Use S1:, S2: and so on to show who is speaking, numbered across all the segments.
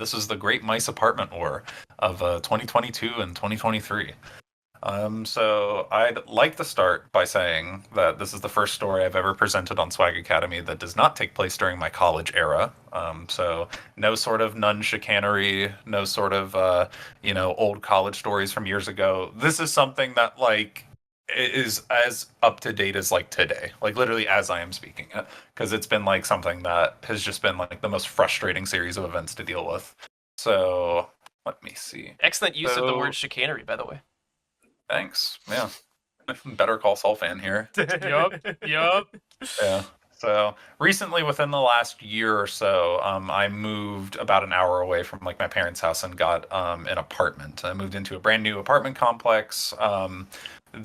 S1: This is the Great Mice Apartment War of 2022 and 2023. So I'd like to start by saying that this is the first story I've ever presented on Swag Academy that does not take place during my college era. So no sort of nun chicanery, no sort of old college stories from years ago. This is something that is as up to date as like today, like literally as I am speaking it, because it's been like something that has just been like the most frustrating series of events to deal with. So let me see.
S2: Excellent use of the word chicanery, by the way.
S1: Thanks. Yeah. Better Call Saul fan here.
S3: Yup.
S1: Yeah. So recently, within the last year or so, I moved about an hour away from like my parents' house and got an apartment. I moved into a brand new apartment complex.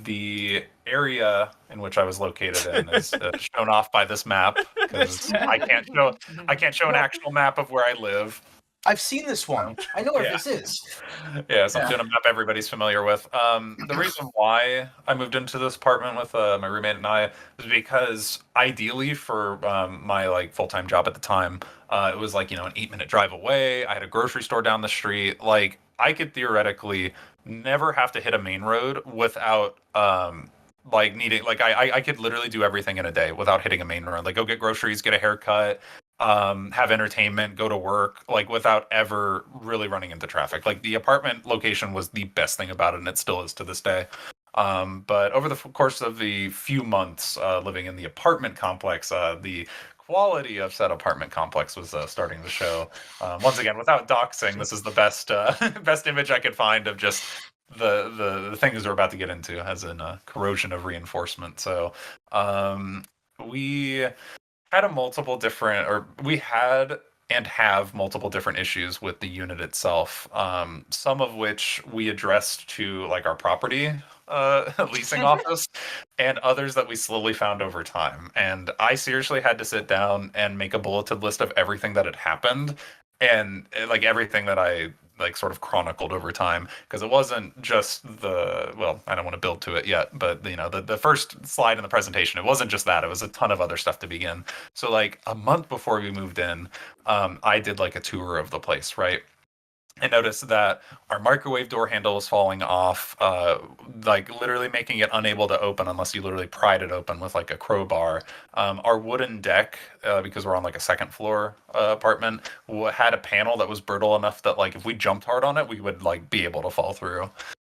S1: The area in which I was located in is shown off by this map because I can't show an actual map of where I live.
S4: I've seen this one. I know where this is.
S1: Yeah, so I'm doing a map everybody's familiar with. The reason why I moved into this apartment with my roommate and I was because ideally for my like full-time job at the time, it was like, an 8-minute drive away. I had a grocery store down the street. Like I could theoretically never have to hit a main road without needing I could literally do everything in a day without hitting a main road. Like go get groceries, get a haircut, have entertainment, go to work, like without ever really running into traffic. Like the apartment location was the best thing about it, and it still is to this day. But over the course of the few months living in the apartment complex, the quality of said apartment complex was starting to show. Once again, without doxing, this is the best best image I could find of just the things we're about to get into, as in corrosion of reinforcement. So we had we had and have multiple different issues with the unit itself, some of which we addressed to like our property leasing office, and others that we slowly found over time. And I seriously had to sit down and make a bulleted list of everything that had happened, and like everything that I like sort of chronicled over time, because it wasn't just I don't want to build to it yet, but the first slide in the presentation, it wasn't just that, it was a ton of other stuff to begin. So like a month before we moved in, I did like a tour of the place, right? And noticed that our microwave door handle was falling off, like literally making it unable to open unless you literally pried it open with like a crowbar. Our wooden deck, because we're on like a second floor apartment, had a panel that was brittle enough that like if we jumped hard on it, we would like be able to fall through.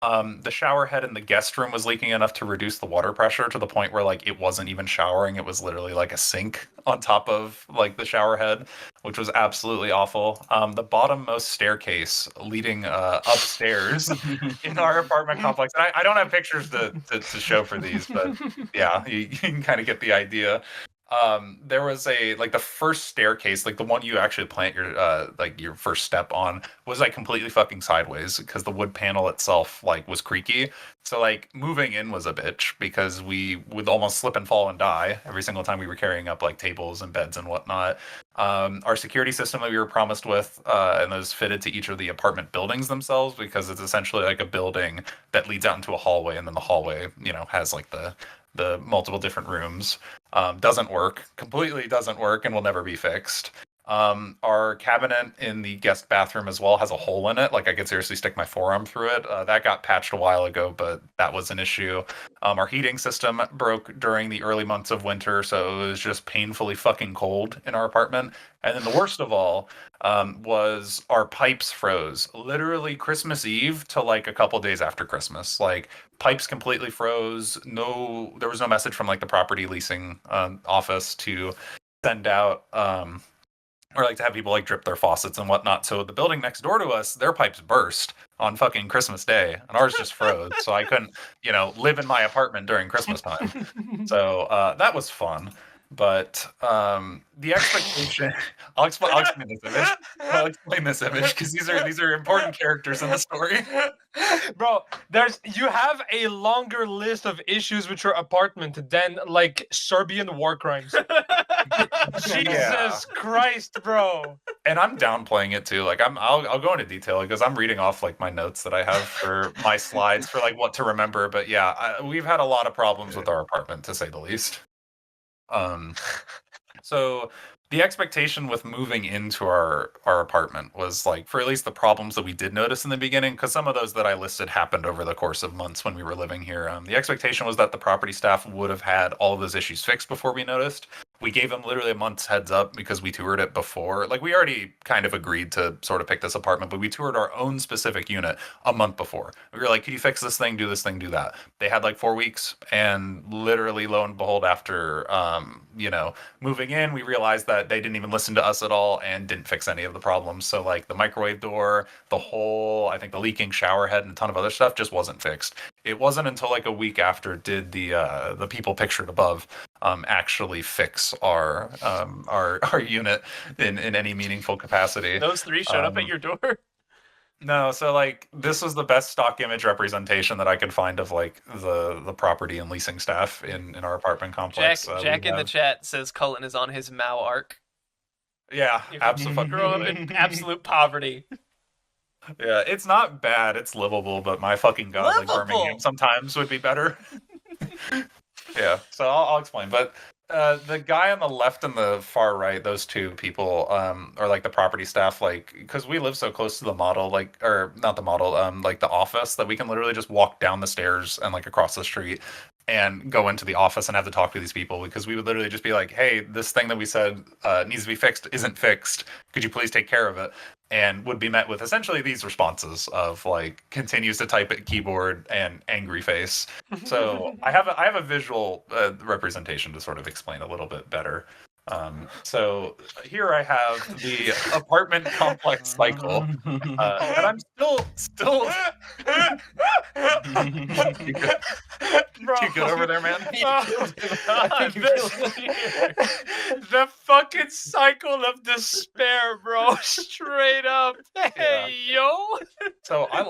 S1: The shower head in the guest room was leaking enough to reduce the water pressure to the point where like it wasn't even showering. It was literally like a sink on top of like the shower head, which was absolutely awful. The bottommost staircase leading upstairs in our apartment complex. And I don't have pictures to show for these, but yeah, you can kind of get the idea. There was the first staircase, like the one you actually plant your first step on, was like completely fucking sideways because the wood panel itself like was creaky. So like moving in was a bitch because we would almost slip and fall and die every single time we were carrying up like tables and beds and whatnot. Our security system that we were promised with, and those fitted to each of the apartment buildings themselves, because it's essentially like a building that leads out into a hallway, and then the hallway, has like the multiple different rooms, completely doesn't work, and will never be fixed. Our cabinet in the guest bathroom as well has a hole in it. Like I could seriously stick my forearm through it. That got patched a while ago, but that was an issue. Our heating system broke during the early months of winter, so it was just painfully fucking cold in our apartment. And then the worst of all was our pipes froze literally Christmas Eve to like a couple days after Christmas. Like pipes completely froze. There was no message from like the property leasing office to send out or like to have people like drip their faucets and whatnot. So the building next door to us, their pipes burst on fucking Christmas Day, and ours just froze. So I couldn't, live in my apartment during Christmas time. So that was fun. But the expectation, I'll explain this image. I'll explain this image because these are important characters in the story.
S3: Bro, you have a longer list of issues with your apartment than like Serbian war crimes. Jesus Christ, bro.
S1: And I'm downplaying it too. Like I'll go into detail because I'm reading off like my notes that I have for my slides for like what to remember. But yeah, we've had a lot of problems with our apartment, to say the least. So the expectation with moving into our apartment was like, for at least the problems that we did notice in the beginning, because some of those that I listed happened over the course of months when we were living here. The expectation was that the property staff would have had all of those issues fixed before we noticed. We gave them literally a month's heads up because we toured it before. Like, we already kind of agreed to sort of pick this apartment, but we toured our own specific unit a month before. We were like, can you fix this thing, do this thing, do that? They had like 4 weeks, and literally, lo and behold, after moving in, we realized that they didn't even listen to us at all and didn't fix any of the problems. So like the microwave door, I think the leaking shower head, and a ton of other stuff just wasn't fixed. It wasn't until like a week after did the people pictured above actually fix our unit in any meaningful capacity.
S2: Those 3 showed up at your door?
S1: No, so like this was the best stock image representation that I could find of like the property and leasing staff in our apartment complex.
S2: Jack in the chat says Cullen is on his Mao arc.
S1: Yeah,
S2: absolutely. Grow up in absolute poverty.
S1: Yeah, it's not bad. It's livable, but my fucking god, like Birmingham sometimes would be better. Yeah, so I'll explain. But the guy on the left and the far right, those two people, are like the property staff, like, because we live so close to the model, like, or not the model, like the office, that we can literally just walk down the stairs and like across the street and go into the office and have to talk to these people, because we would literally just be like, hey, this thing that we said needs to be fixed isn't fixed. Could you please take care of it? And would be met with essentially these responses of like, continues to type at keyboard and angry face. So I have a visual representation to sort of explain a little bit better. So here I have the apartment complex cycle, and I'm still you good over there, man?
S3: The fucking cycle of despair, bro. Straight up. Hey, yo.
S1: So I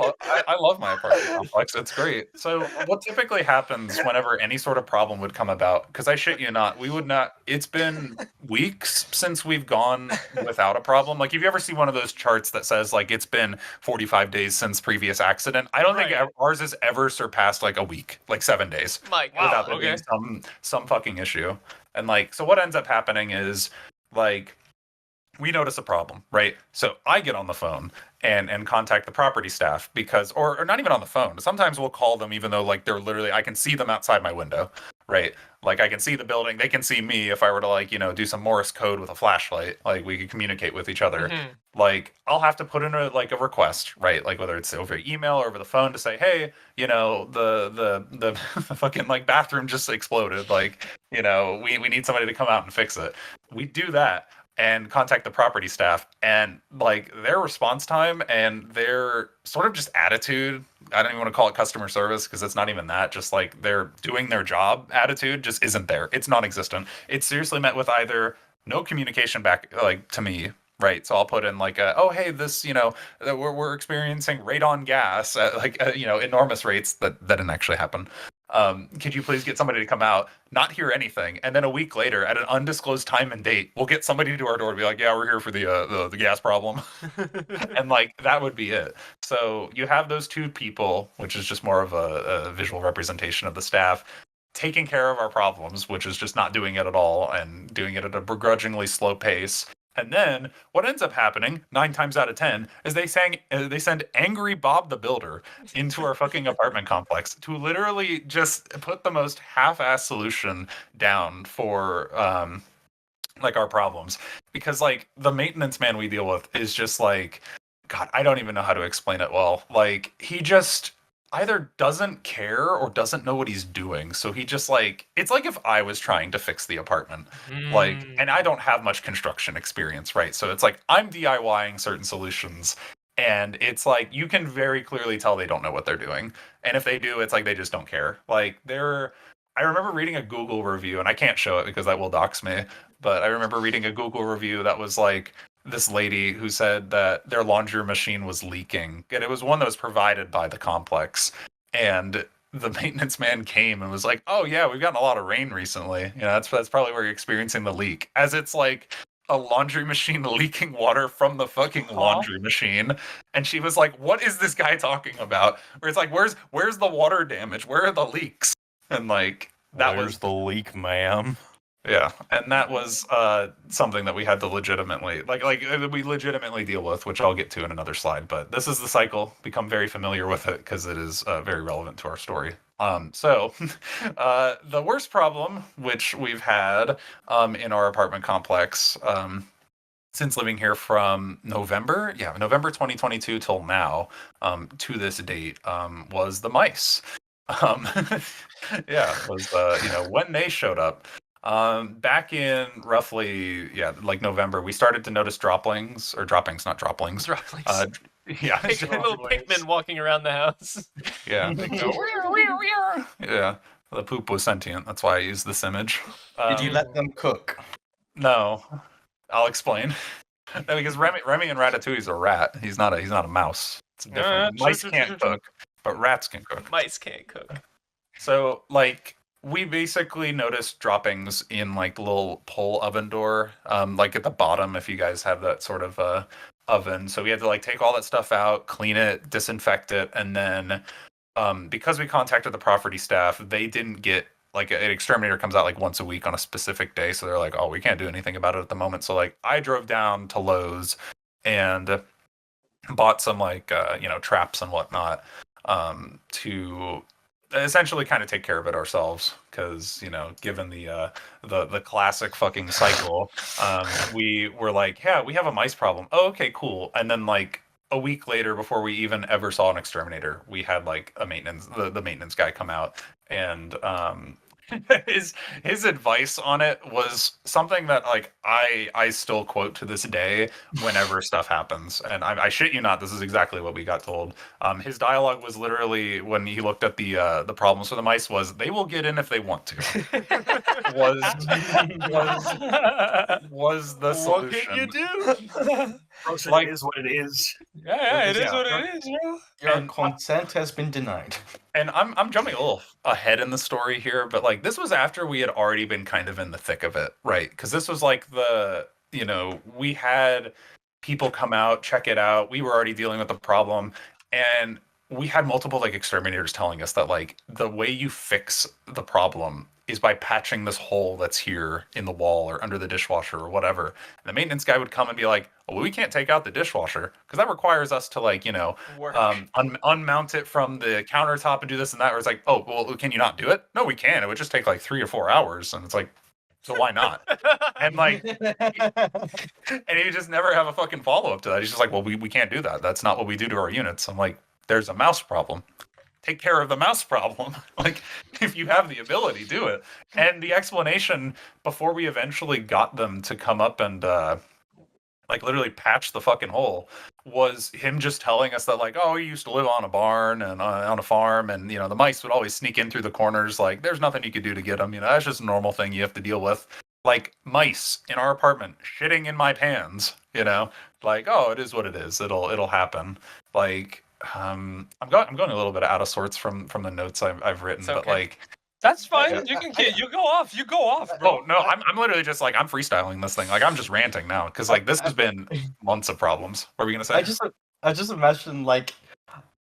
S1: love my apartment complex. It's great. So what typically happens whenever any sort of problem would come about, because I shit you not, we would not. It's been weeks since we've gone without a problem. Like, if you ever see one of those charts that says like it's been 45 days since previous accident, I don't think ours has ever surpassed like a week, like 7 days, without there being some fucking issue. And like, so what ends up happening is like, we notice a problem, right? So I get on the phone and contact the property staff, because, or not even on the phone. Sometimes we'll call them, even though like they're literally, I can see them outside my window, right? Like, I can see the building, they can see me. If I were to like, do some Morse code with a flashlight, like we could communicate with each other.
S2: Mm-hmm.
S1: Like, I'll have to put in a request, right? Like, whether it's over email or over the phone, to say, hey, the fucking like bathroom just exploded. Like, we need somebody to come out and fix it. We do that and contact the property staff, and like their response time and their sort of just attitude, I don't even want to call it customer service, because it's not even that, just like they're doing their job attitude just isn't there. It's non-existent. It's seriously met with either no communication back, like, to me, right? So I'll put in like, oh, hey, this, we're experiencing radon gas at enormous rates. That didn't actually happen. Could you please get somebody to come out, not hear anything, and then a week later at an undisclosed time and date, we'll get somebody to our door to be like, yeah, we're here for the gas problem. And like, that would be it. So you have those two people, which is just more of a visual representation of the staff, taking care of our problems, which is just not doing it at all and doing it at a begrudgingly slow pace. And then what ends up happening 9 times out of 10 is they send Angry Bob the Builder into our fucking apartment complex to literally just put the most half-ass solution down for like our problems. Because like the maintenance man we deal with is just like, God, I don't even know how to explain it well. Like, he just either doesn't care or doesn't know what he's doing. So he just like, it's like if I was trying to fix the apartment, like, and I don't have much construction experience, right? So it's like I'm DIYing certain solutions, and it's like you can very clearly tell they don't know what they're doing. And if they do, it's like they just don't care. Like, I remember reading a Google review, and I can't show it because that will dox me, but I remember reading a Google review that was like, this lady who said that their laundry machine was leaking, and it was one that was provided by the complex. And the maintenance man came and was like, "Oh yeah, we've gotten a lot of rain recently. That's probably where you're experiencing the leak." As it's like a laundry machine leaking water from the fucking laundry machine. And she was like, "What is this guy talking about?" Where it's like, "Where's the water damage? Where are the leaks?" And like, that was
S5: the leak, ma'am.
S1: Yeah, and that was something that we had to legitimately we legitimately deal with, which I'll get to in another slide. But this is the cycle. Become very familiar with it because it is very relevant to our story. So the worst problem which we've had in our apartment complex since living here from November 2022 till now, to this date, was the mice. Um, yeah, was when they showed up. Back in roughly like November, we started to notice droppings or droppings, not droplings.
S2: Droplings.
S1: Yeah,
S2: Little Pikmin walking around the house.
S1: yeah, they go, "Weir, weir, weir." Yeah. The poop was sentient. That's why I used this image.
S4: Did you let them cook?
S1: No, I'll explain. No, because Remy and Ratatouille's a rat. He's not a mouse. It's different. Mice can't cook, but rats can cook.
S2: Mice can't cook.
S1: So we basically noticed droppings in like the little pole oven door, like at the bottom if you guys have that sort of oven. So we had to like take all that stuff out, clean it, disinfect it, and then because we contacted the property staff, they didn't get like an exterminator comes out like once a week on a specific day. So they're like, oh, we can't do anything about it at the moment. So like I drove down to Lowe's and bought some traps and whatnot to essentially kind of take care of it ourselves because given the classic fucking cycle, we were like, yeah, we have a mice problem. Oh, okay, cool. And then like a week later, before we even ever saw an exterminator, we had like the maintenance guy come out and his advice on it was something that like I still quote to this day whenever stuff happens, and I shit you not, this is exactly what we got told. His dialogue was literally, when he looked at the problems for the mice, was they will get in if they want to. was the solution.
S2: What can you do?
S5: Like, it is what it is.
S3: Yeah, it is what it is.
S4: Your consent has been denied.
S1: And I'm jumping a little ahead in the story here, but like this was after we had already been kind of in the thick of it, right? Because this was like we had people come out, check it out. We were already dealing with the problem, and we had multiple like exterminators telling us that like the way you fix the problem is by patching this hole that's here in the wall or under the dishwasher or whatever. And the maintenance guy would come and be like, well, we can't take out the dishwasher because that requires us to like, unmount it from the countertop and do this and that. Or it's like, oh, well, can you not do it? No, we can. It would just take like 3 or 4 hours. And it's like, so why not? And like, and he just never have a fucking follow up to that. He's just like, well, we can't do that. That's not what we do to our units. I'm like, there's a mouse problem. Take care of the mouse problem. Like, if you have the ability, do it. And the explanation before we eventually got them to come up and like literally patch the fucking hole was him just telling us that like, oh, he used to live on a barn and on a farm, and the mice would always sneak in through the corners. Like, there's nothing you could do to get them. That's just a normal thing you have to deal with. Like mice in our apartment shitting in my pans. Like, oh, it is what it is. It'll happen. Like. I'm going a little bit out of sorts from the notes I've written, but like
S3: that's fine. You go off. You go off, bro.
S1: Oh no, I'm literally just like I'm freestyling this thing. Like I'm just ranting now because like this has been months of problems. What are we gonna say?
S4: I just imagine like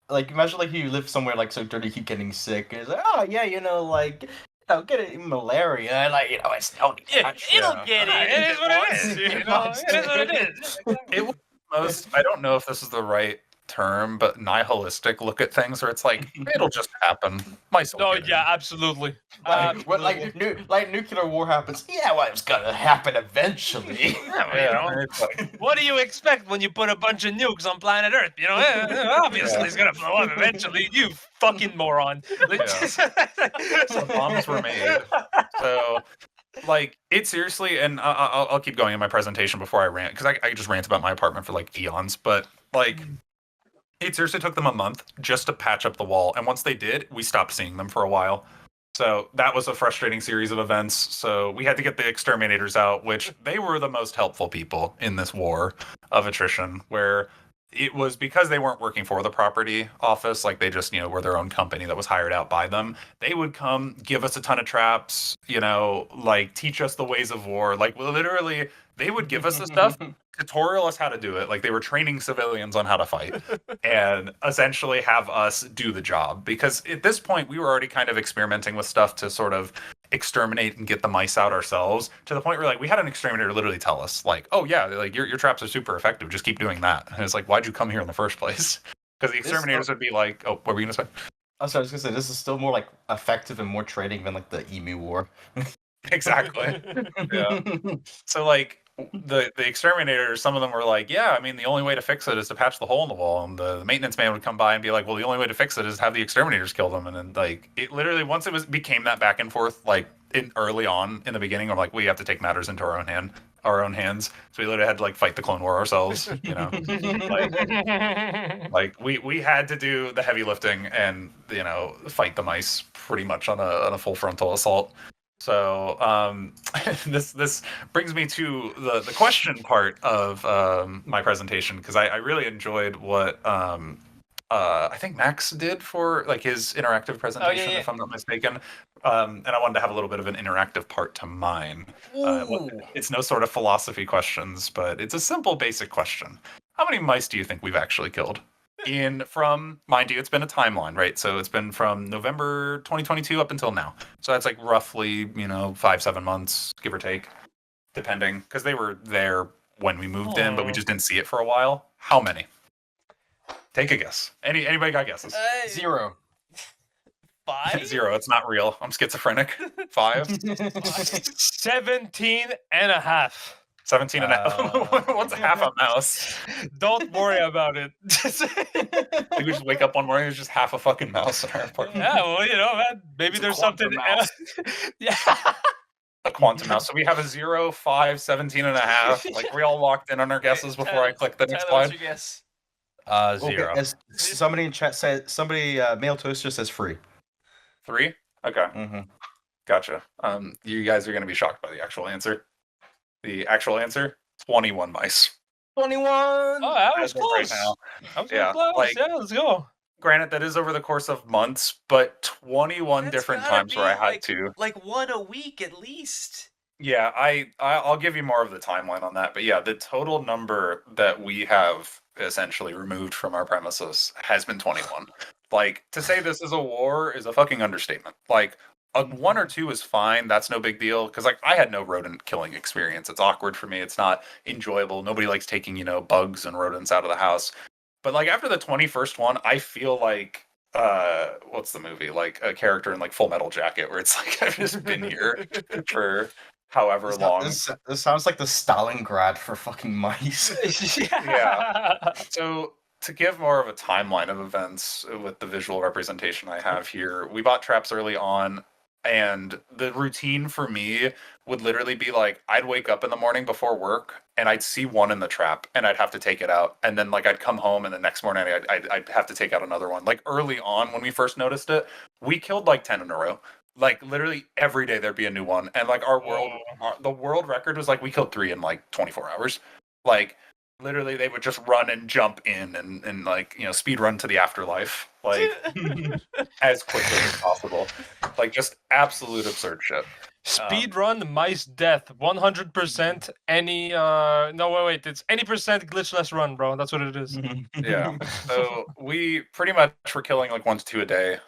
S4: imagine like you live somewhere like so dirty, keep getting sick. And it's like, oh yeah, get malaria, and like it's
S2: it'll get it.
S3: It is what it is. It is what it is.
S1: It was most. I don't know if this is the right term, but nihilistic look at things where it's like it'll just happen.
S3: Absolutely.
S4: Like nuclear war happens. Yeah, well, it's gonna happen eventually.
S3: What do you expect when you put a bunch of nukes on planet Earth? Obviously it's gonna blow up eventually. You fucking moron.
S1: So bombs were made. So. Like, it seriously, and I'll keep going in my presentation before I rant, because I just rant about my apartment for like eons, but like. It seriously took them a month just to patch up the wall. And once they did, we stopped seeing them for a while. So that was a frustrating series of events. So we had to get the exterminators out, which they were the most helpful people in this war of attrition, where it was because they weren't working for the property office. Like they just, were their own company that was hired out by them. They would come give us a ton of traps, like teach us the ways of war. Like literally, they would give us the stuff, tutorial us how to do it. Like they were training civilians on how to fight and essentially have us do the job. Because at this point, we were already kind of experimenting with stuff to sort of exterminate and get the mice out ourselves, to the point where like we had an exterminator literally tell us like, oh yeah, like your traps are super effective, just keep doing that. And it's like, why'd you come here in the first place? Because the exterminators would be like, oh, what were you gonna say?
S4: I'm sorry, I was gonna say this is still more like effective and more trading than like the emu war.
S1: Exactly. Yeah. So like the exterminators, some of them were like, yeah, I mean the only way to fix it is to patch the hole in the wall, and the maintenance man would come by and be like, well, the only way to fix it is to have the exterminators kill them. And then like it literally, once it became that back and forth, like in early on in the beginning, I'm like, we have to take matters into our own hands. So we literally had to like fight the Clone War ourselves, you know. Like we had to do the heavy lifting and, you know, fight the mice pretty much on a full frontal assault. So this brings me to the question part of my presentation, because I really enjoyed what I think Max did for like his interactive presentation, if I'm not mistaken. And I wanted to have a little bit of an interactive part to mine. It's no sort of philosophy questions, but it's a simple, basic question. How many mice do you think we've actually killed? From, mind you, it's been a timeline, right? So it's been from November 2022 up until now. So that's like roughly, 5-7 months, give or take, depending, because they were there when we moved in, but we just didn't see it for a while. How many? Take a guess. Anybody got guesses?
S4: 0.
S2: 5?
S1: 0. It's not real. I'm schizophrenic. 5.
S3: 17 and a half.
S1: 17 and a half. What's half a mouse?
S3: Don't worry about it.
S1: Like we just wake up one morning, there's just half a fucking mouse in our apartment.
S3: Yeah, well, man, maybe
S1: It's a
S3: there's
S1: quantum
S3: something
S1: mouse.
S3: Yeah.
S1: A quantum mouse. So we have a 0, 5, 17 and a half. Like we all locked in on our guesses before I click the next
S2: Tyler, what's
S1: slide.
S2: your guess?
S5: 0.
S4: As somebody in chat said, male toaster says free.
S1: 3? Okay.
S4: Mm-hmm.
S1: Gotcha. You guys are going to be shocked by the actual answer. The actual answer, 21 mice.
S4: 21.
S3: Oh, that was
S1: As of
S3: close.
S1: right now.
S3: That was
S1: Yeah,
S3: close.
S1: like-
S3: Yeah, let's go.
S1: Granted, that is over the course of months, but 21
S2: That's
S1: different
S2: gotta
S1: times where I
S2: be,
S1: had
S2: like-
S1: to.
S2: Like one a week at least.
S1: Yeah, I'll give you more of the timeline on that, but yeah, the total number that we have essentially removed from our premises has been 21. Like, to say this is a war is a fucking understatement. Like, a 1 or 2 is fine. That's no big deal. Because, like, I had no rodent killing experience. It's awkward for me. It's not enjoyable. Nobody likes taking, bugs and rodents out of the house. But, like, after the 21st one, I feel like, what's the movie? Like, a character in, like, Full Metal Jacket, where it's like, I've just been here for however long.
S4: This sounds like the Stalingrad for fucking mice.
S1: Yeah. So to give more of a timeline of events with the visual representation I have here, we bought traps early on, and the routine for me would literally be like, I'd wake up in the morning before work and I'd see one in the trap and I'd have to take it out. And then like I'd come home and the next morning I'd have to take out another one. Like early on when we first noticed it, we killed like 10 in a row. Like literally every day there'd be a new one. And like the world record was like we killed 3 in like 24 hours. Like literally they would just run and jump in and like, speed run to the afterlife, like as quickly as possible. Like just absolute absurd shit.
S3: Speed run mice death 100% any no wait it's any percent glitchless run, bro. That's what it is.
S1: Yeah. So we pretty much were killing like 1 to 2 a day.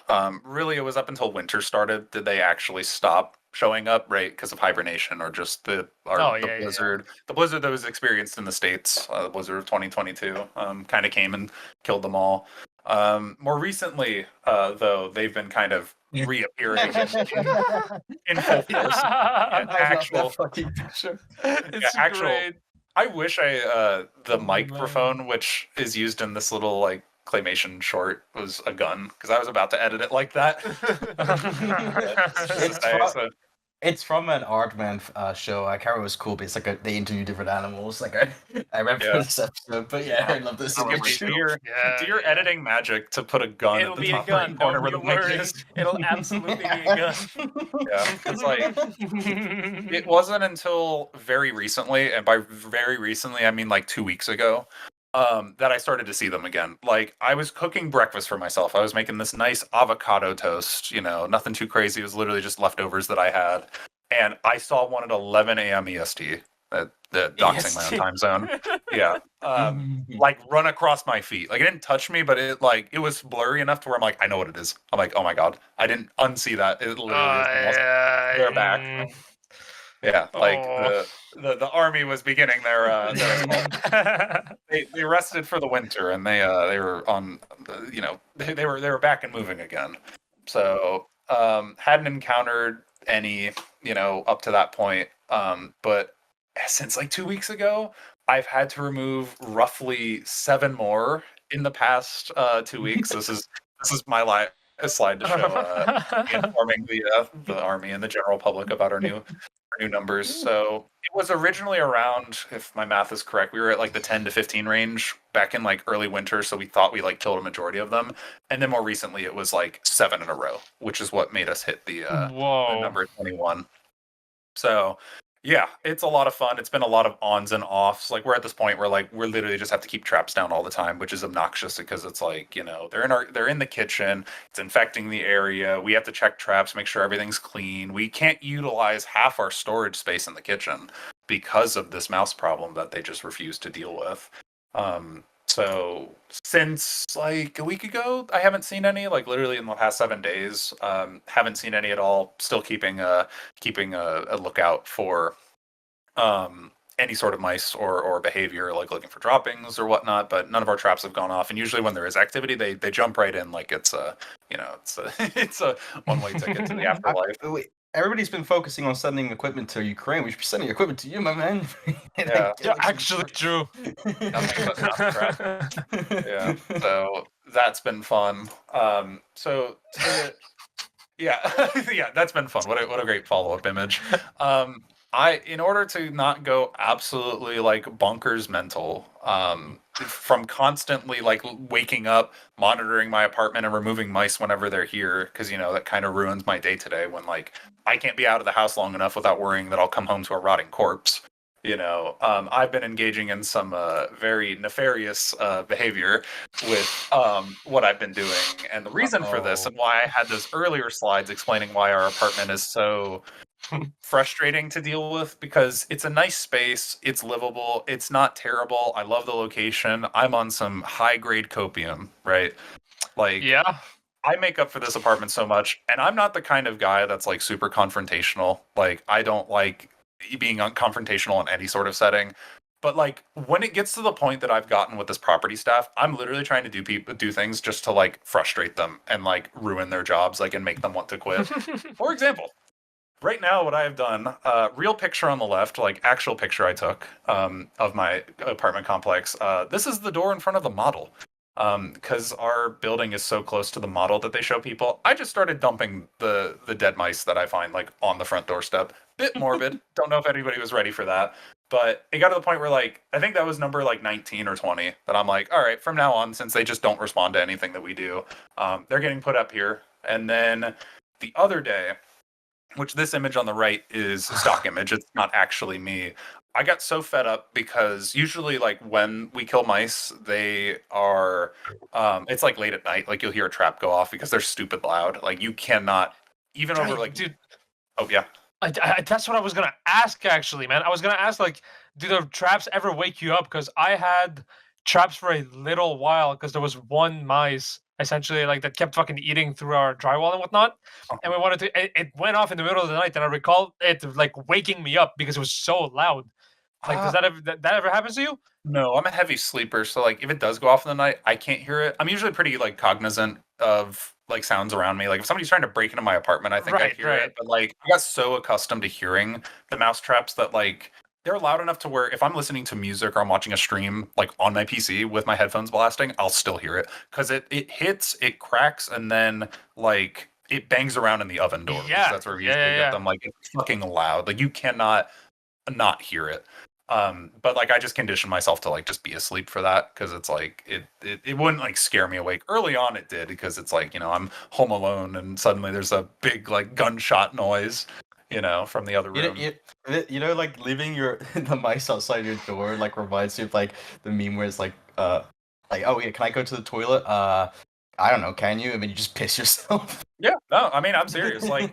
S1: Really it was up until winter started did they actually stop showing up, right? Because of hibernation or just the blizzard. The blizzard that was experienced in the States, the blizzard of 2022, kind of came and killed them all. More recently, though, they've been kind of reappearing in full force. Actual,
S4: fucking picture.
S3: It's
S1: actual.
S3: great.
S1: I wish the microphone, which is used in this little like claymation short, was a gun, because I was about to edit it like that.
S4: It's from an Aardman show. I can't remember what it's called, but it's like they interview different animals. Like I remember this episode, but yeah, I love this.
S1: Do your editing magic to put a gun
S2: It'll
S1: at the
S2: be a
S1: top
S2: gun.
S1: right corner
S2: Don't
S1: where
S2: be
S1: the mic
S2: worried.
S1: is.
S2: It'll absolutely be a gun.
S1: Yeah, it's like it wasn't until very recently, and by very recently I mean like 2 weeks ago, that I started to see them again. Like I was cooking breakfast for myself. I was making this nice avocado toast, nothing too crazy. It was literally just leftovers that I had. And I saw one at 11 a.m. EST. Doxing my own time zone. Yeah. Like run across my feet. Like it didn't touch me, but it was blurry enough to where I'm like, I know what it is. I'm like, oh my god, I didn't unsee that. It literally is the most. They're back. Yeah, like
S3: Oh.
S1: the army was beginning their they rested for the winter and they were on they were back and moving again. So hadn't encountered any up to that point. But since like 2 weeks ago, I've had to remove roughly 7 more in the past 2 weeks. This is my slide to show informing the army and the general public about our new numbers. So it was originally around, if my math is correct, we were at like the 10 to 15 range back in like early winter. So we thought we like killed a majority of them. And then more recently it was like 7 in a row, which is what made us hit the number 21. So yeah, it's a lot of fun. It's been a lot of ons and offs. Like we're at this point where like we're literally just have to keep traps down all the time, which is obnoxious because it's like, they're in the kitchen, it's infecting the area. We have to check traps, make sure everything's clean. We can't utilize half our storage space in the kitchen because of this mouse problem that they just refuse to deal with. So since like a week ago, I haven't seen any, like literally in the past 7 days. Haven't seen any at all. Still keeping a lookout for any sort of mice or behavior, like looking for droppings or whatnot. But none of our traps have gone off. And usually when there is activity, they jump right in like it's a it's a one-way ticket to the afterlife.
S4: Everybody's been focusing on sending equipment to Ukraine. We should be sending equipment to you, my man.
S1: Yeah,
S3: actually true.
S1: Nothing but mouse trap. Yeah, so that's been fun. Yeah, yeah, that's been fun. What a great follow-up image. In order to not go absolutely like bonkers mental, from constantly like waking up, monitoring my apartment and removing mice whenever they're here, because that kind of ruins my day today when like I can't be out of the house long enough without worrying that I'll come home to a rotting corpse. I've been engaging in some very nefarious behavior with what I've been doing. And the reason for this and why I had those earlier slides explaining why our apartment is so frustrating to deal with, because it's a nice space, it's livable, it's not terrible. I love the location. I'm on some high grade copium, right? Like,
S3: yeah.
S1: I make up for this apartment so much, and I'm not the kind of guy that's like super confrontational. Like, I don't like being confrontational in any sort of setting. But like when it gets to the point that I've gotten with this property staff, I'm literally trying to do things just to like frustrate them and like ruin their jobs, like and make them want to quit. For example, right now what I have done, real picture on the left, like actual picture I took of my apartment complex. This is the door in front of the model. Because our building is so close to the model that they show people, I just started dumping the dead mice that I find like on the front doorstep. Bit morbid. Don't know if anybody was ready for that. But it got to the point where like I think that was number like 19 or 20 that I'm like, all right, from now on, since they just don't respond to anything that we do, they're getting put up here. And then the other day, which this image on the right is a stock image, it's not actually me. I got so fed up because usually like when we kill mice, they are it's like late at night, like you'll hear a trap go off because they're stupid loud. Like you cannot even over like
S3: dude.
S1: Oh yeah.
S3: That's what I was gonna ask actually, man. I was gonna ask like, do the traps ever wake you up? Because I had traps for a little while because there was one mice essentially like that kept fucking eating through our drywall and whatnot, and we wanted to. It went off in the middle of the night, and I recall it like waking me up because it was so loud. Like, does that ever happen to you?
S1: No, I'm a heavy sleeper, so like if it does go off in the night, I can't hear it. I'm usually pretty like cognizant of like sounds around me. Like if somebody's trying to break into my apartment, I think I hear it. But like I got so accustomed to hearing the mouse traps that like they're loud enough to where if I'm listening to music or I'm watching a stream like on my PC with my headphones blasting, I'll still hear it because it hits, it cracks, and then like it bangs around in the oven door.
S3: Yeah,
S1: that's where we usually get them. Like it's fucking loud. Like you cannot not hear it. But like I just conditioned myself to like just be asleep for that because it's like it wouldn't like scare me awake. Early on it did because it's like, I'm home alone and suddenly there's a big like gunshot noise, from the other room.
S4: Like leaving the mice outside your door like reminds you of like the meme where it's like oh yeah, can I go to the toilet? I don't know. Can you? I mean, you just piss yourself.
S1: Yeah, no, I mean, I'm serious. Like,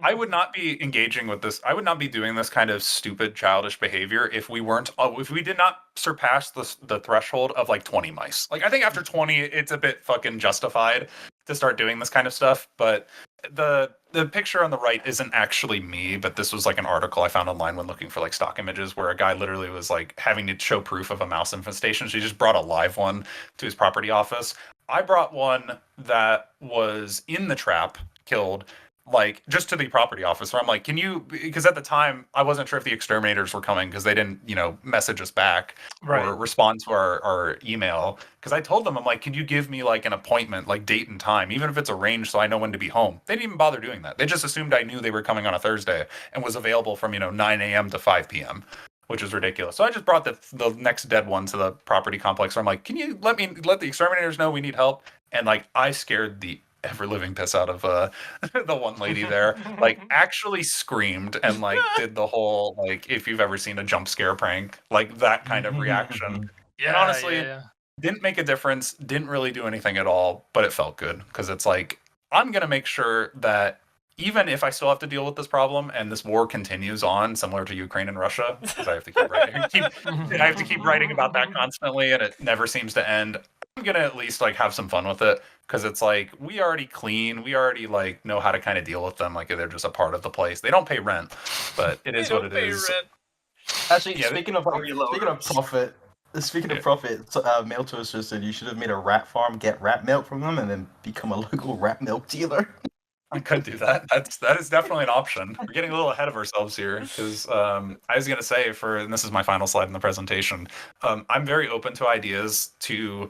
S1: I would not be engaging with this. I would not be doing this kind of stupid, childish behavior if we weren't, if we did not surpass the threshold of like 20 mice. Like, I think after 20, it's a bit fucking justified to start doing this kind of stuff. But the picture on the right isn't actually me, but this was like an article I found online when looking for like stock images where a guy literally was like having to show proof of a mouse infestation. So he just brought a live one to his property office. I brought one that was in the trap, killed, like just to the property office. Where I'm like, can you? Because at the time I wasn't sure if the exterminators were coming because they didn't, message us back or respond to our email. Because I told them, I'm like, can you give me like an appointment, like date and time, even if it's arranged, so I know when to be home. They didn't even bother doing that. They just assumed I knew they were coming on a Thursday and was available from 9 a.m. to 5 p.m. Which is ridiculous. So I just brought the next dead one to the property complex. Where I'm like, can you let the exterminators know we need help? And like, I scared the ever living piss out of the one lady there. Like, actually screamed and like did the whole like, if you've ever seen a jump scare prank, like that kind of reaction.
S3: Yeah,
S1: And honestly,
S3: yeah.
S1: didn't make a difference. Didn't really do anything at all. But it felt good because it's like, I'm gonna make sure that even if I still have to deal with this problem and this war continues on, similar to Ukraine and Russia, because I have to keep writing, I have to keep writing about that constantly, and it never seems to end. I'm gonna at least like have some fun with it because it's like we already clean, we already like know how to kind of deal with them, like they're just a part of the place. They don't pay rent, but it is what it is.
S4: Actually,
S1: Yeah,
S4: speaking of profit. Speaking of profit, Mail Toaster said you should have made a rat farm, get rat milk from them, and then become a local rat milk dealer.
S1: I could do that. That is definitely an option. We're getting a little ahead of ourselves here because I was going to say and this is my final slide in the presentation. I'm very open to ideas to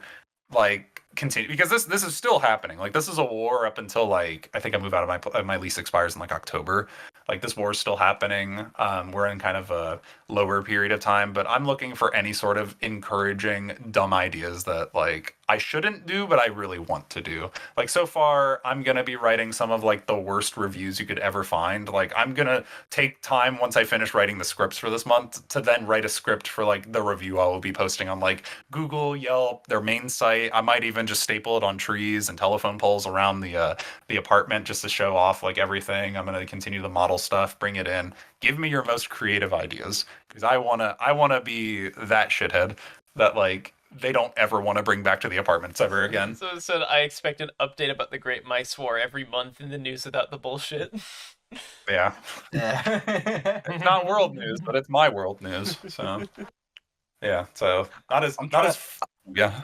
S1: like continue because this is still happening. Like this is a war up until like I think I move out of my lease expires in like October. Like this war is still happening. We're in kind of a lower period of time, but I'm looking for any sort of encouraging dumb ideas that like I shouldn't do, but I really want to do. Like so far, I'm gonna be writing some of like the worst reviews you could ever find. Like I'm gonna take time once I finish writing the scripts for this month to then write a script for like the review I will be posting on like Google, Yelp, their main site. I might even just staple it on trees and telephone poles around the apartment just to show off like everything. I'm gonna continue the model stuff, bring it in. Give me your most creative ideas because I wanna be that shithead that like they don't ever want to bring back to the apartments ever again.
S2: So it said I expect an update about the Great Mice War every month in the news without the bullshit.
S1: Yeah.
S4: Yeah.
S1: It's not world news, but it's my world news. So yeah. So yeah.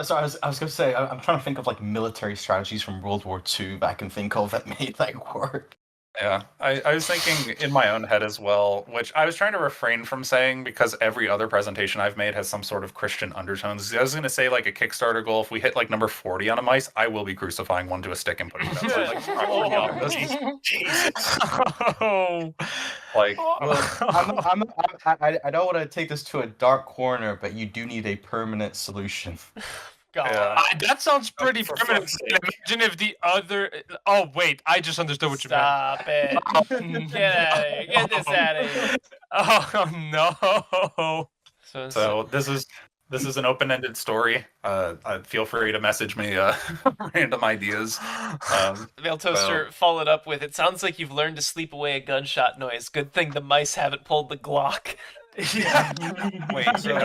S4: So I was gonna say I'm trying to think of like military strategies from World War II that I can think of that made like work.
S1: Yeah, I was thinking in my own head as well, which I was trying to refrain from saying because every other presentation I've made has some sort of Christian undertones. I was going to say like a Kickstarter goal, if we hit like number 40 on a mice, I will be crucifying one to a stick and putting it outside. Like, Jesus.
S3: Oh.
S1: Like,
S4: I don't want to take this to a dark corner, but you do need a permanent solution.
S2: God.
S1: Yeah.
S3: That sounds pretty
S1: For
S3: primitive.
S1: fuck's sake.
S3: Imagine if the other. Oh wait, I just understood what you meant.
S2: Stop it. Get out of here. Get this out of here.
S3: Oh no.
S1: so this is an open-ended story. Feel free to message me random ideas.
S2: Mail Toaster followed up with, it sounds like you've learned to sleep away a gunshot noise. Good thing the mice haven't pulled the Glock.
S3: Yeah.
S6: Wait, so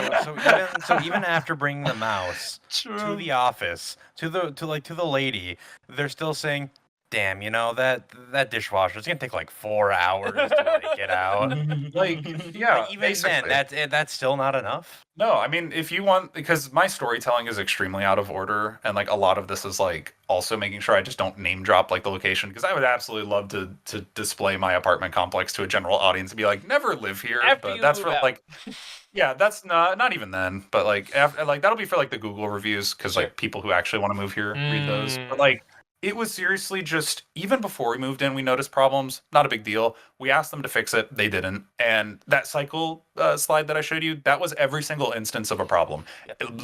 S6: even after bringing the mouse to the office, to the lady, they're still saying, "Damn, that dishwasher is gonna take like 4 hours to like get out."
S1: Like, yeah,
S6: Like, even
S1: basically.
S6: then, that's still not enough.
S1: No, I mean, if you want, because my storytelling is extremely out of order, and like a lot of this is like also making sure I just don't name drop like the location, because I would absolutely love to display my apartment complex to a general audience and be like, never live here.
S2: After
S1: But
S2: you
S1: that's
S2: move
S1: for
S2: out.
S1: like, yeah, that's not even then. But like, after, like that'll be for like the Google reviews, because like people who actually want to move here read those. But like, it was seriously just, even before we moved in, we noticed problems. Not a big deal. We asked them to fix it. They didn't. And that cycle slide that I showed you, that was every single instance of a problem.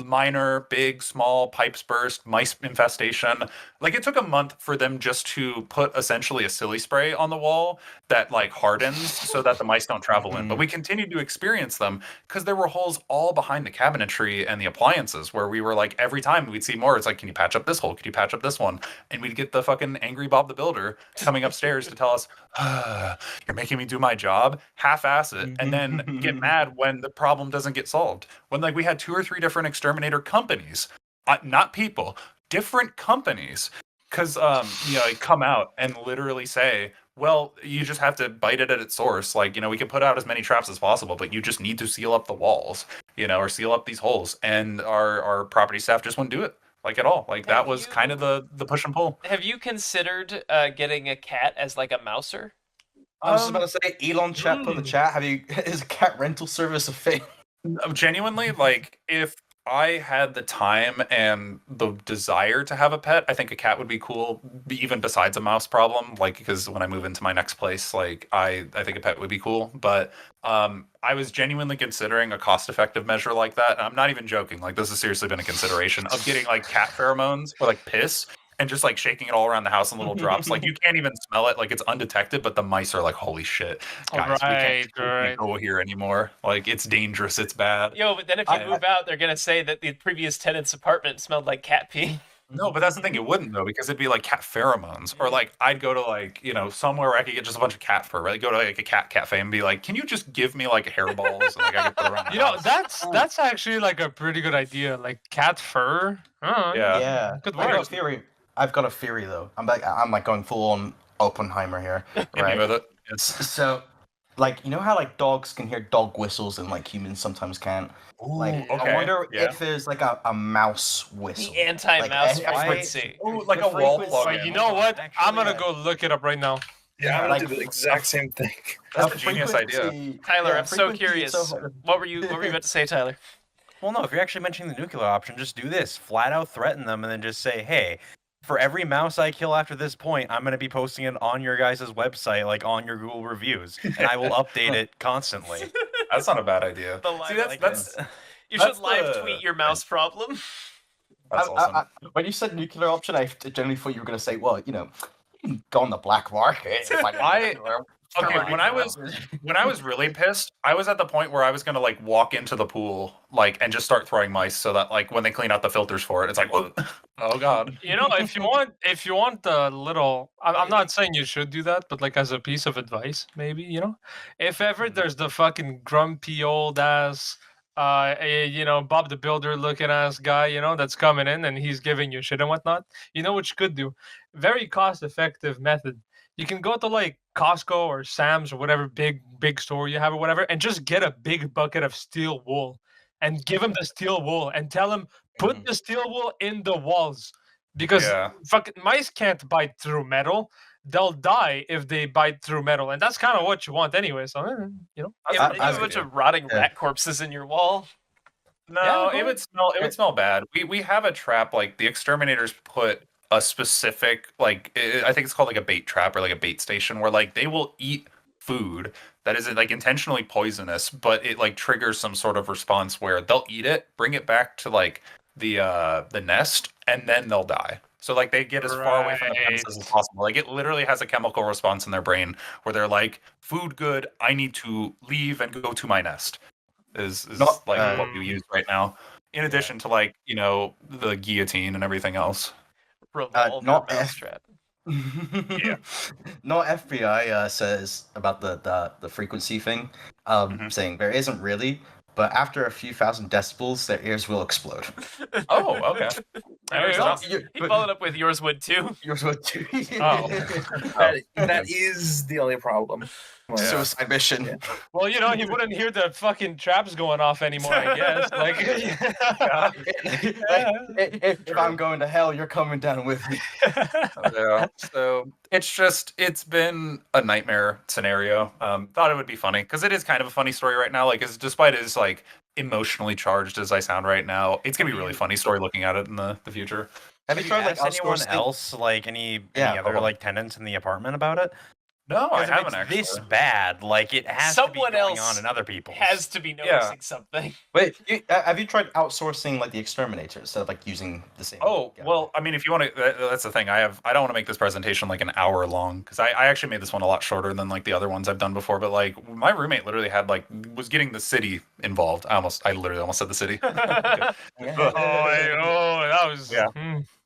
S1: Minor, big, small, pipes burst, mice infestation. Like it took a month for them just to put essentially a silly spray on the wall that like hardens so that the mice don't travel in. But we continued to experience them because there were holes all behind the cabinetry and the appliances where we were like, every time we'd see more, it's like, can you patch up this hole? Can you patch up this one? And we'd get the fucking angry Bob the Builder coming upstairs to tell us, you're making me do my job, half-ass it, and then get mad when the problem doesn't get solved. When like we had 2 or 3 different exterminator companies, not people, different companies, because come out and literally say, well, you just have to bite it at its source. Like, we can put out as many traps as possible, but you just need to seal up the walls, or seal up these holes. And our property staff just wouldn't do it, like, at all. Like, that was kind of the push and pull.
S2: Have you considered getting a cat as like a mouser?
S4: I was just about to say, Elon chat put in the chat. Is a cat rental service a thing?
S1: Genuinely, like, if I had the time and the desire to have a pet, I think a cat would be cool, even besides a mouse problem. Like, because when I move into my next place, like, I think a pet would be cool. But I was genuinely considering a cost-effective measure like that. And I'm not even joking. Like, this has seriously been a consideration of getting like cat pheromones or like piss and just like shaking it all around the house in little drops. Like, you can't even smell it. Like, it's undetected, but the mice are like, holy shit, guys, we can't go here anymore. Like, it's dangerous. It's bad.
S2: Yo, but then if you move out, they're going to say that the previous tenant's apartment smelled like cat pee.
S1: No, but that's the thing. It wouldn't, though, because it'd be like cat pheromones. Or like, I'd go to like, somewhere where I could get just a bunch of cat fur, right? Go to like a cat cafe and be like, can you just give me like hairballs and like I can put around the house?
S3: That's actually like a pretty good idea. Like cat fur.
S4: Yeah.
S3: Good
S4: work. I've got a theory though. I'm like going full on Oppenheimer here. Right.
S1: With it.
S4: So, like, you know how like dogs can hear dog whistles and like humans sometimes can't.
S1: Ooh,
S4: like,
S1: okay.
S4: I wonder if there's like a mouse whistle.
S2: The anti-mouse
S4: like,
S2: frequency.
S1: Like a wall plug.
S3: But you know what? Actually, I'm gonna go look it up right now.
S5: Yeah, I'm gonna do the exact same thing.
S1: That's a genius idea.
S2: Tyler, I'm so curious. What were you about to say, Tyler?
S6: Well, no, if you're actually mentioning the nuclear option, just do this. Flat out threaten them and then just say, hey, for every mouse I kill after this point, I'm going to be posting it on your guys' website, like on your Google reviews, and I will update it constantly.
S1: That's not a bad idea.
S2: You should live tweet your mouse problem.
S1: That's awesome.
S4: When you said nuclear option, I generally thought you were going to say, well, go on the black market.
S1: Okay, when I was really pissed, I was at the point where I was gonna like walk into the pool and just start throwing mice so that like when they clean out the filters for it, it's like, oh god.
S3: If you want a little, I'm not saying you should do that, but like as a piece of advice, maybe if ever there's the fucking grumpy old ass, Bob the Builder looking ass guy, that's coming in and he's giving you shit and whatnot. You know what you could do? Very cost effective method. You can go to like Costco or Sam's or whatever big store you have or whatever, and just get a big bucket of steel wool and give him the steel wool and tell him put the steel wool in the walls because fucking mice can't bite through metal. They'll die if they bite through metal, and that's kind of what you want anyway. So
S2: I have a bunch of rotting rat corpses in your wall.
S1: No, it would smell bad. We have a trap, like the exterminators put a specific, like, I think it's called like a bait trap or like a bait station where like they will eat food that isn't like intentionally poisonous, but it like triggers some sort of response where they'll eat it, bring it back to like the nest, and then they'll die. So like they get as far away from the premises as possible. Like it literally has a chemical response in their brain where they're like, food good, I need to leave and go to my nest. Is not like what we use right now. In addition to like, the guillotine and everything else.
S4: Not FBI says about the frequency thing, saying there isn't really, but after a few thousand decibels, their ears will explode.
S1: Oh, okay.
S2: He followed up with yours would too.
S4: Yours would too.
S1: Oh,
S5: that is the only problem.
S4: Suicide mission.
S3: Yeah. Well, he wouldn't hear the fucking traps going off anymore, I guess.
S4: If I'm going to hell, you're coming down with me.
S1: Yeah. So it's been a nightmare scenario. Thought it would be funny because it is kind of a funny story right now. Like, despite as like emotionally charged as I sound right now, it's gonna be a really funny story looking at it in the future.
S6: Have you tried like anyone else, like any other like tenants in the apartment about it?
S1: No, I
S6: 'Cause if
S1: haven't
S6: it's
S1: actually.
S6: this bad, like it has to be
S2: Someone
S6: going
S2: else
S6: on in other people's.
S2: has to be noticing something.
S4: Wait, have you tried outsourcing like the exterminator instead of like using the same?
S1: Oh,
S4: guy?
S1: well, I mean, if you want to, that's the thing. I don't want to make this presentation like an hour long because I actually made this one a lot shorter than like the other ones I've done before. But like my roommate literally had like was getting the city involved. I literally almost said the city.
S4: Yeah.
S3: That was
S1: Yeah.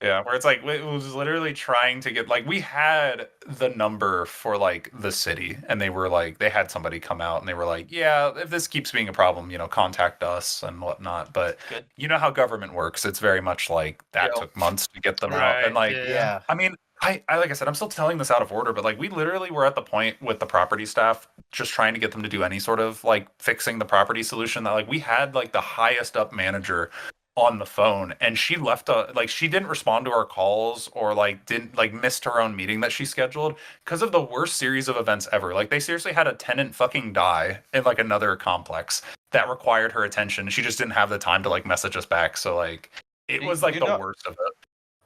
S1: Yeah, where it's like it was literally trying to get like we had the number for like the city, and they were like they had somebody come out and they were like, yeah, if this keeps being a problem, contact us and whatnot. But
S2: Good.
S1: you know how government works; it's very much like that
S5: Yeah.
S1: took months to get them out,
S3: Right,
S1: and like
S4: Yeah.
S1: I mean. I like I said, I'm still telling this out of order, but like we literally were at the point with the property staff just trying to get them to do any sort of like fixing the property solution that like we had like the highest up manager on the phone and she left she didn't respond to our calls or like didn't like missed her own meeting that she scheduled because of the worst series of events ever. Like they seriously had a tenant fucking die in like another complex that required her attention. She just didn't have the time to like message us back. So like it was like the worst of it.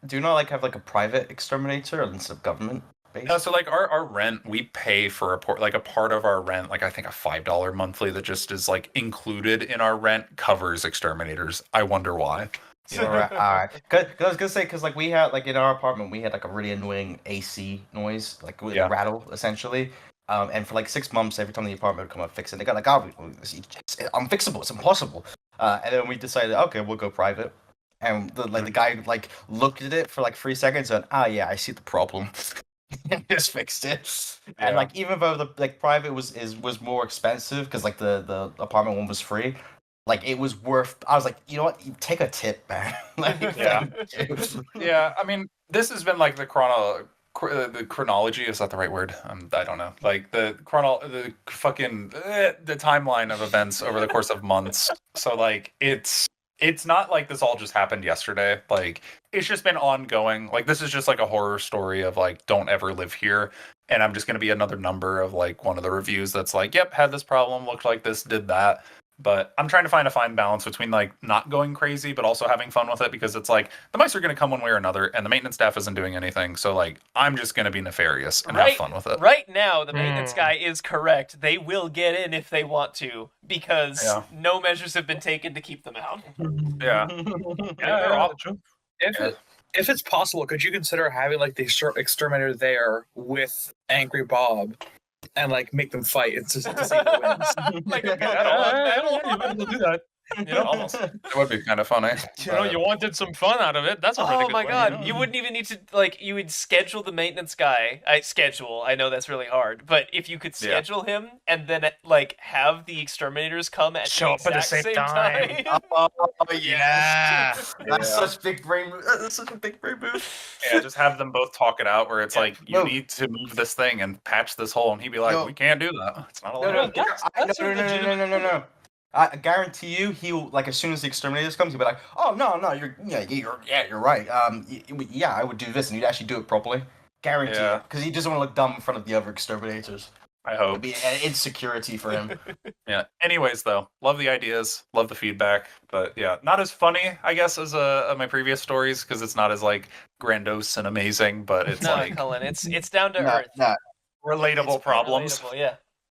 S4: Do you not like have like a private exterminator instead of government based?
S1: No, so like our rent, we pay for a part of our rent, like I think a $5 monthly that just is like included in our rent covers exterminators. I wonder why.
S4: All right. Cause I was gonna say, cause like we had like in our apartment, we had like a really annoying AC noise, like with a rattle essentially. And for like 6 months, every time the apartment would come up fix it, they got like, oh, it's unfixable, it's impossible. And then we decided, okay, we'll go private. And the guy like looked at it for like 3 seconds and yeah, I see the problem. And just fixed it. And like even though the like private was more expensive because like the apartment one was free, like it was worth. I was like, you know what, you take a tip, man. Like,
S1: Yeah, I mean, this has been like the chronology, is that the right word? I don't know. Like the timeline of events over the course of months. So like it's not like this all just happened yesterday. Like it's just been ongoing. Like this is just like a horror story of like don't ever live here. And I'm just going to be another number of like one of the reviews that's like, yep, had this problem, looked like this, did that. But I'm trying to find a fine balance between like not going crazy, but also having fun with it because it's like the mice are going to come one way or another, and the maintenance staff isn't doing anything. So like I'm just going to be nefarious and have fun with it.
S2: Right now, the maintenance guy is correct. They will get in if they want to because no measures have been taken to keep them out.
S1: Yeah.
S5: If it's possible, could you consider having like the exterminator there with Angry Bob? And like make them fight. It's just to see who wins.
S2: Like a
S3: We'll do that.
S1: Almost. It would be kind of funny.
S3: You wanted some fun out of it. That's a really good
S2: my
S3: one,
S2: god! You wouldn't even need to like. You would schedule the maintenance guy. I know that's really hard, but if you could schedule him and then like have the exterminators come at
S3: show up at the same time.
S4: Oh yeah, that's such big brain. That's such a big brain move.
S1: Yeah, just have them both talk it out. Where it's like you need to move this thing and patch this hole, and he'd be like, "We can't do that. It's not allowed."
S4: No. I guarantee you, he'll like as soon as the exterminators comes, he'll be like, "Oh no, you're right. Yeah, I would do this, and he'd actually do it properly. Guarantee it, because he doesn't want to look dumb in front of the other exterminators.
S1: I hope
S4: it'd be an insecurity for him.
S1: Yeah. Anyways, though, love the ideas, love the feedback, but yeah, not as funny, I guess, as my previous stories because it's not as like grandiose and amazing, but it's like
S2: Cullen, it's down to earth.
S1: Relatable problems.
S2: Relatable, yeah.